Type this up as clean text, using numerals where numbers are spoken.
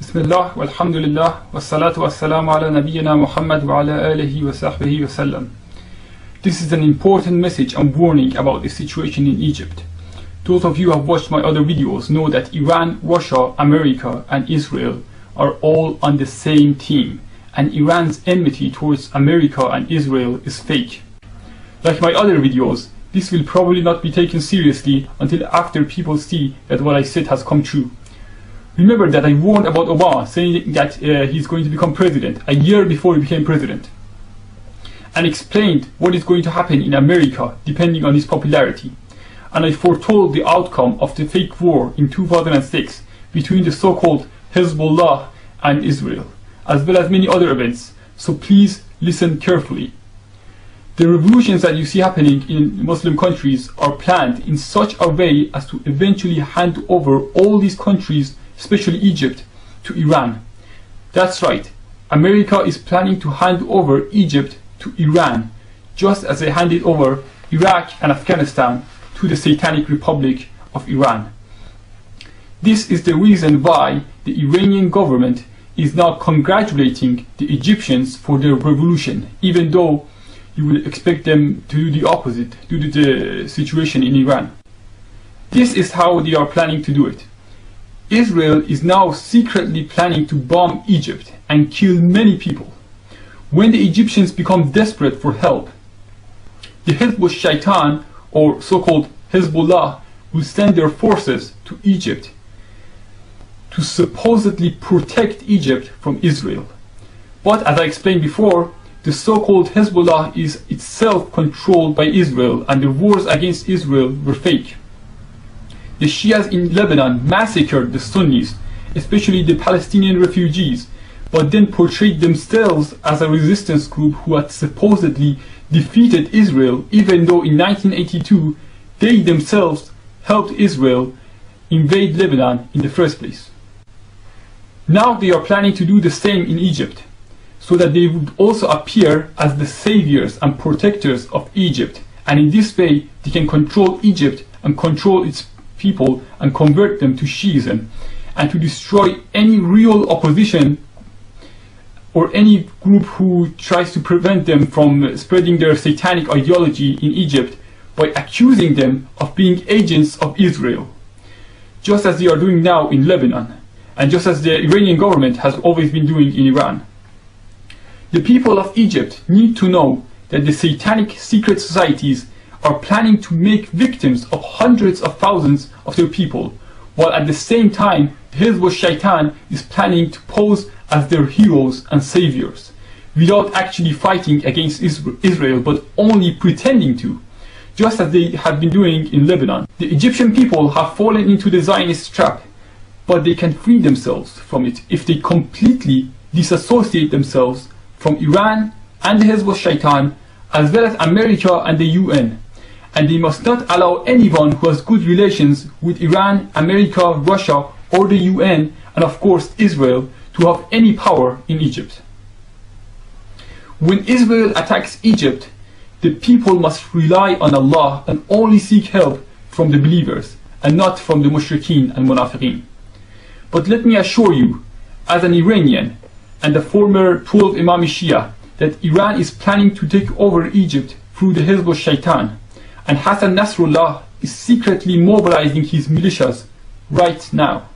Bismillah, walhamdulillah, wassalatu wassalamu ala nabiyyina Muhammad wa ala alihi wa sahbihi wa sallam. This is an important message and warning about the situation in Egypt. Those of you who have watched my other videos know that Iran, Russia, America and Israel are all on the same team, and Iran's enmity towards America and Israel is fake. Like my other videos, this will probably not be taken seriously until after people see that what I said has come true. Remember that I warned about Obama, saying that he's going to become president a year before he became president, and explained what is going to happen in America depending on his popularity. And I foretold the outcome of the fake war in 2006 between the so-called Hezbollah and Israel, as well as many other events, so please listen carefully. The revolutions that you see happening in Muslim countries are planned in such a way as to eventually hand over all these countries, especially Egypt, to Iran. That's right, America is planning to hand over Egypt to Iran, just as they handed over Iraq and Afghanistan to the Satanic Republic of Iran. This is the reason why the Iranian government is now congratulating the Egyptians for their revolution, even though you would expect them to do the opposite due to the situation in Iran. This is how they are planning to do it. Israel is now secretly planning to bomb Egypt and kill many people. When the Egyptians become desperate for help, the Hezbollah Shaitan, or so-called Hezbollah, will send their forces to Egypt to supposedly protect Egypt from Israel. But as I explained before, the so-called Hezbollah is itself controlled by Israel, and the wars against Israel were fake. The Shias in Lebanon massacred the Sunnis, especially the Palestinian refugees, but then portrayed themselves as a resistance group who had supposedly defeated Israel, even though in 1982 they themselves helped Israel invade Lebanon in the first place. Now they are planning to do the same in Egypt, so that they would also appear as the saviors and protectors of Egypt, and in this way they can control Egypt and control its people and convert them to Shiism, and to destroy any real opposition or any group who tries to prevent them from spreading their satanic ideology in Egypt by accusing them of being agents of Israel, just as they are doing now in Lebanon, and just as the Iranian government has always been doing in Iran. The people of Egypt need to know that the satanic secret societies are planning to make victims of hundreds of thousands of their people, while at the same time the Hezbollah Shaitan is planning to pose as their heroes and saviors, without actually fighting against Israel, but only pretending to, just as they have been doing in Lebanon. The Egyptian people have fallen into the Zionist trap, but they can free themselves from it if they completely disassociate themselves from Iran and the Hezbollah Shaitan, as well as America and the UN. And they must not allow anyone who has good relations with Iran, America, Russia, or the UN, and of course Israel, to have any power in Egypt. When Israel attacks Egypt, the people must rely on Allah and only seek help from the believers, and not from the mushrikeen and munafiqeen. But let me assure you, as an Iranian and a former 12 Imam Shia, that Iran is planning to take over Egypt through the Hezbollah Shaitan, and Hassan Nasrallah is secretly mobilizing his militias right now.